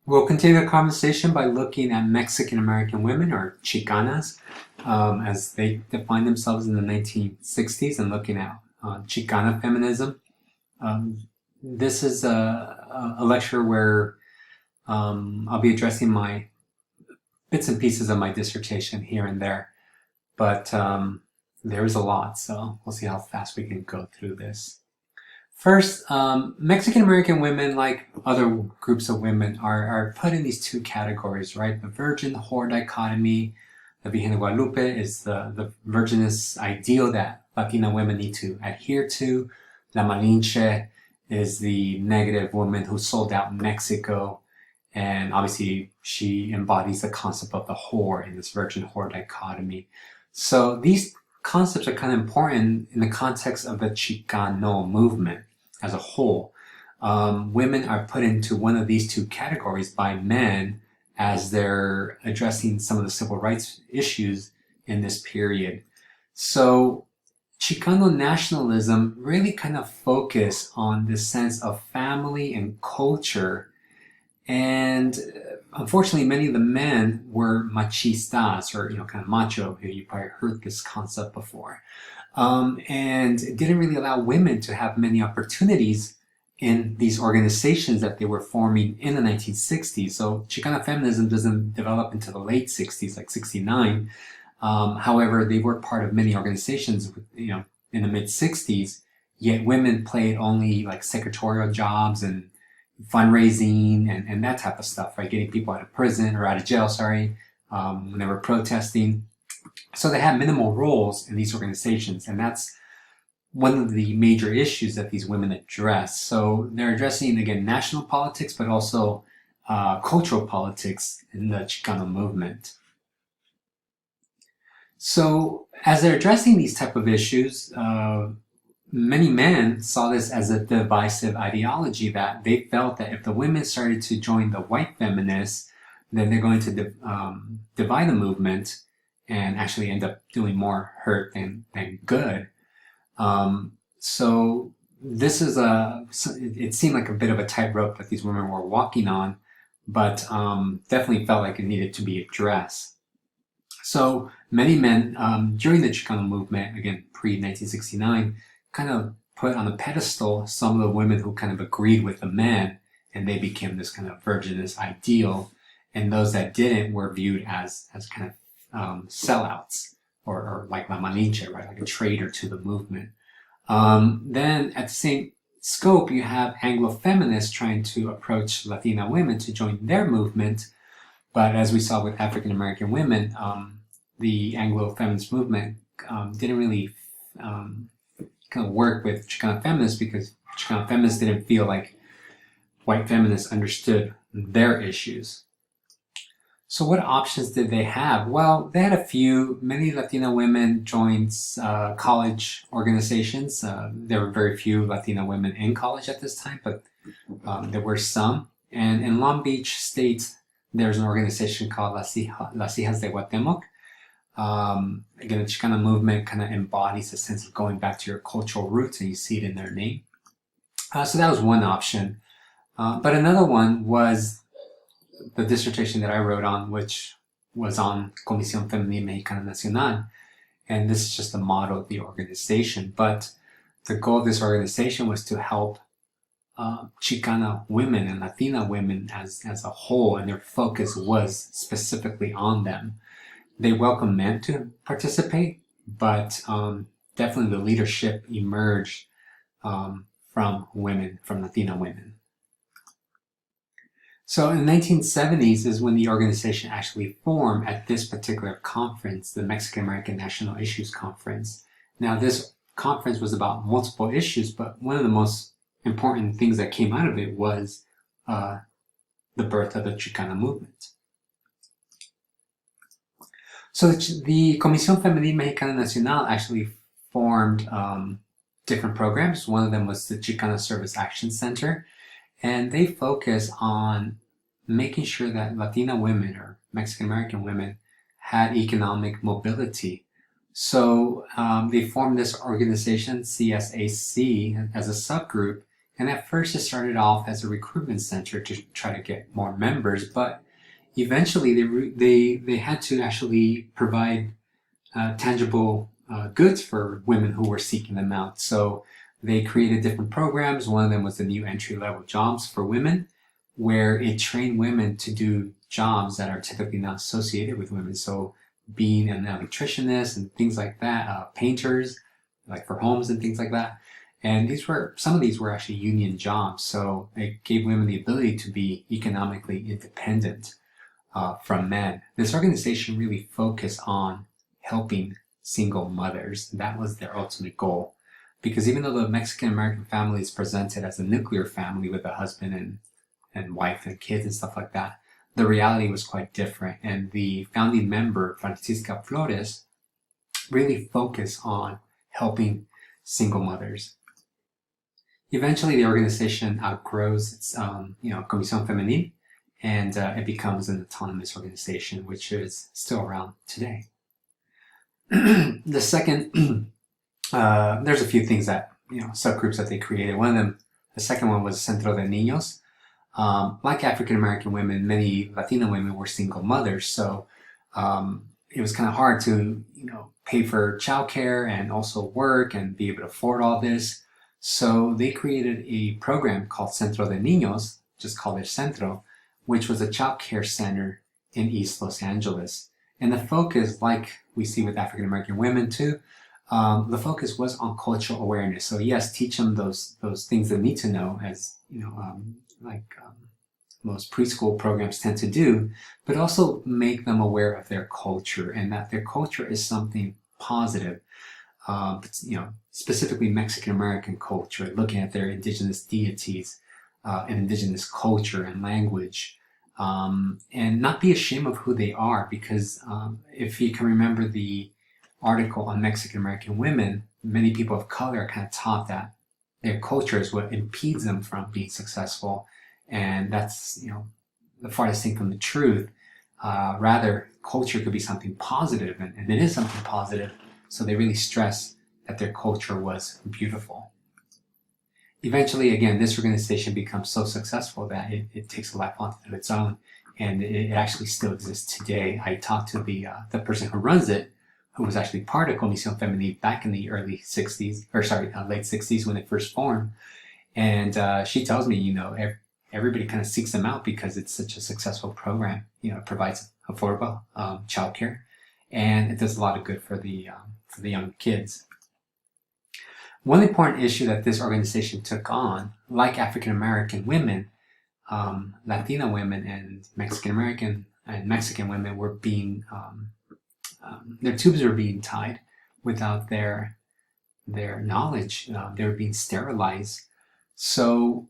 We'll continue the conversation by looking at Mexican American women, or Chicanas, as they define themselves in the 1960s, and looking at Chicana feminism. This is a lecture where I'll be addressing my bits and pieces of my dissertation here and there, but there is a lot, so we'll see how fast we can go through this. First, Mexican American women, like other groups of women, are put in these two categories, right? The virgin whore dichotomy. The Virgen de Guadalupe is the virginous ideal that Latina women need to adhere to. La Malinche is the negative woman who sold out Mexico. And obviously, she embodies the concept of the whore in this virgin whore dichotomy. So these concepts are kind of important in the context of the Chicano movement as a whole. Women are put into one of these two categories by men as they're addressing some of the civil rights issues in this period. So Chicano nationalism really kind of focused on this sense of family and culture. And unfortunately, many of the men were machistas, or kind of macho. You probably heard this concept before. And it didn't really allow women to have many opportunities in these organizations that they were forming in the 1960s. So Chicana feminism doesn't develop until the late 60s, like 69. However, they were part of many organizations, in the mid 60s, yet women played only like secretarial jobs and fundraising and that type of stuff, right? Getting people out of prison or out of jail, when they were protesting. So they had minimal roles in these organizations, and that's one of the major issues that these women address. So they're addressing, again, national politics, but also cultural politics in the Chicano movement. So as they're addressing these type of issues, many men saw this as a divisive ideology, that they felt that if the women started to join the white feminists, then they're going to divide the movement and actually end up doing more hurt than good. So this is it seemed like a bit of a tightrope that these women were walking on, but definitely felt like it needed to be addressed. So many men during the Chicano movement, again, pre-1969, kind of put on a pedestal some of the women who kind of agreed with the men, and they became this kind of virginous ideal. And those that didn't were viewed as kind of sellouts, or like La Malinche, right? Like a traitor to the movement. Then at the same scope, you have Anglo-feminists trying to approach Latina women to join their movement. But as we saw with African American women, the Anglo-feminist movement didn't really kind of work with Chicana feminists, because Chicana feminists didn't feel like white feminists understood their issues. So what options did they have? Well, they had a few. Many Latina women joined college organizations. There were very few Latina women in college at this time, but there were some. And in Long Beach State, there's an organization called Las Hijas de Guatemoc. Again, the Chicana movement kind of embodies a sense of going back to your cultural roots, and you see it in their name. So that was one option. But another one was the dissertation that I wrote on, which was on Comisión Femenil Mexicana Nacional. And this is just a model of the organization. But the goal of this organization was to help Chicana women and Latina women as a whole, and their focus was specifically on them. They welcomed men to participate, but definitely the leadership emerged from women, from Latina women. So in the 1970s is when the organization actually formed at this particular conference, the Mexican American National Issues Conference. Now this conference was about multiple issues, but one of the most important things that came out of it was the birth of the Chicana movement. So the Comisión Femenil Mexicana Nacional actually formed different programs. One of them was the Chicana Service Action Center, and they focus on making sure that Latina women, or Mexican American women, had economic mobility. So they formed this organization, CSAC, as a subgroup, And at first it started off as a recruitment center to try to get more members, but eventually they had to actually provide tangible goods for women who were seeking them out. So they created different programs. One of them was the new entry-level jobs for women, where it trained women to do jobs that are typically not associated with women. So being an electricianist and things like that, painters, like for homes and things like that. And some of these were actually union jobs. So it gave women the ability to be economically independent from men. This organization really focused on helping single mothers. That was their ultimate goal. Because even though the Mexican American family is presented as a nuclear family with a husband and wife and kids and stuff like that, the reality was quite different. And the founding member, Francisca Flores, really focused on helping single mothers. Eventually, the organization outgrows its, Comisión Femenil, and it becomes an autonomous organization, which is still around today. The second, there's a few things that, subgroups that they created. One of them, the second one was Centro de Niños. Like African American women, many Latina women were single mothers, so it was kind of hard to, pay for childcare and also work and be able to afford all this. So they created a program called Centro de Niños, just called it Centro, which was a child care center in East Los Angeles. And the focus, like we see with African American women too, the focus was on cultural awareness. So yes, teach them those things they need to know, as most preschool programs tend to do, but also make them aware of their culture and that their culture is something positive. Specifically Mexican American culture, looking at their indigenous deities and indigenous culture and language, and not be ashamed of who they are, because if you can remember the article on Mexican American women, many people of color are kind of taught that their culture is what impedes them from being successful, and that's the farthest thing from the truth. Rather, culture could be something positive, and it is something positive. So they really stress that their culture was beautiful. Eventually, again, this organization becomes so successful that it takes a life of its own, and it actually still exists today. I talked to the person who runs it, who was actually part of Comisión Femenil back in the late 60s when it first formed. And she tells me, everybody kind of seeks them out because it's such a successful program. It provides affordable childcare, and it does a lot of good for the young kids. One important issue that this organization took on, like African American women, Latina women, and Mexican American and Mexican women were being their tubes were being tied without their knowledge. They were being sterilized. So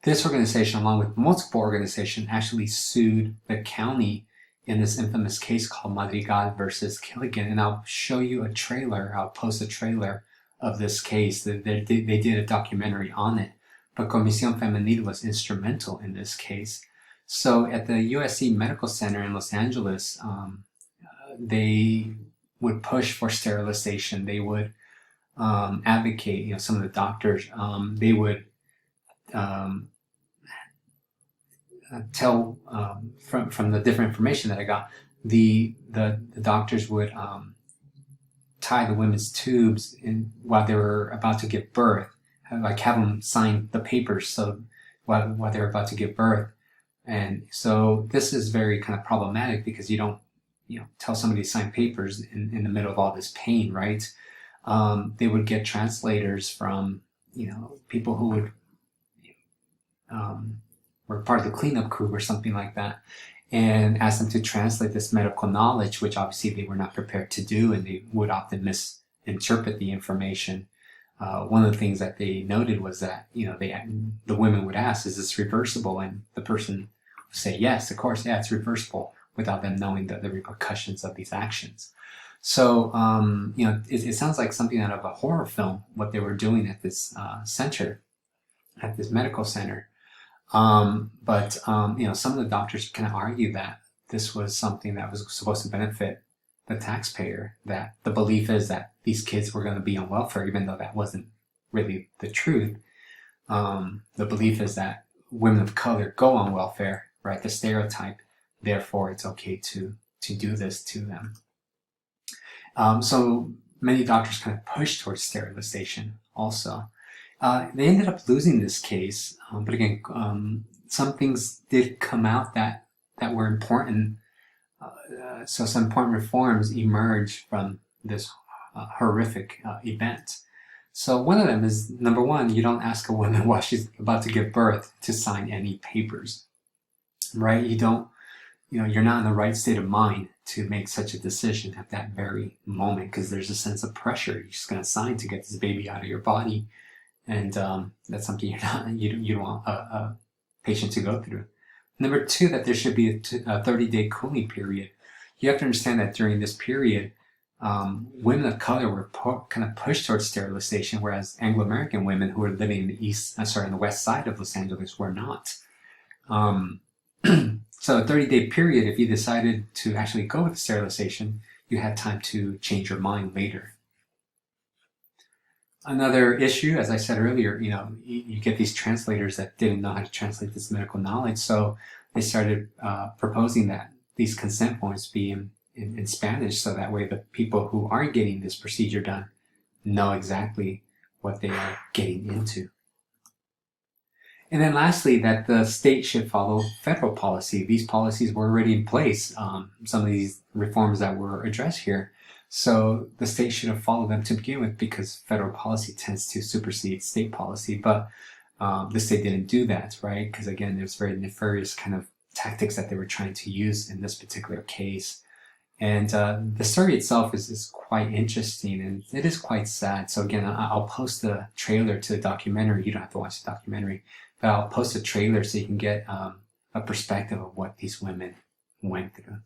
this organization, along with multiple organizations, actually sued the county in this infamous case called Madrigal versus Killigan. And I'll show you a trailer. I'll post a trailer of this case. They did a documentary on it. But Comisión Femenil was instrumental in this case. So at the USC Medical Center in Los Angeles, they would push for sterilization. They would advocate, some of the doctors, they would tell from the different information that I got, the doctors would tie the women's tubes in while they were about to give birth, like have them sign the papers so while they were about to give birth. And so this is very kind of problematic because you don't tell somebody to sign papers in the middle of all this pain, right? They would get translators from people who would were part of the cleanup crew or something like that, and ask them to translate this medical knowledge, which obviously they were not prepared to do, and they would often misinterpret the information. One of the things that they noted was that the women would ask, "Is this reversible?" And the person would say, "Yes, of course, yeah, it's reversible," without them knowing the repercussions of these actions. So it sounds like something out of a horror film what they were doing at this center, at this medical center. But some of the doctors kind of argue that this was something that was supposed to benefit the taxpayer, that the belief is that these kids were going to be on welfare, even though that wasn't really the truth. The belief is that women of color go on welfare, right? The stereotype, therefore it's okay to do this to them. So many doctors kind of push towards sterilization also. They ended up losing this case, but again, some things did come out that were important. So some important reforms emerged from this horrific event. So one of them is, number one, you don't ask a woman while she's about to give birth to sign any papers, right? You don't, you're not in the right state of mind to make such a decision at that very moment, because there's a sense of pressure. You're just going to sign to get this baby out of your body, and that's something you don't want a patient to go through. Number two, that there should be a 30-day cooling period. You have to understand that during this period, women of color were kind of pushed towards sterilization, whereas Anglo-American women who were living in the west side of Los Angeles were not. So a 30-day period, if you decided to actually go with sterilization, you had time to change your mind later. Another issue, as I said earlier, you get these translators that didn't know how to translate this medical knowledge, so they started proposing that these consent forms be in Spanish, so that way the people who aren't getting this procedure done know exactly what they are getting into. And then lastly, that the state should follow federal policy. These policies were already in place, some of these reforms that were addressed here. So the state should have followed them to begin with, because federal policy tends to supersede state policy. But the state didn't do that, right? Because again, there's very nefarious kind of tactics that they were trying to use in this particular case. And the story itself is quite interesting, and it is quite sad. So again, I'll post the trailer to the documentary. You don't have to watch the documentary, but I'll post a trailer so you can get a perspective of what these women went through.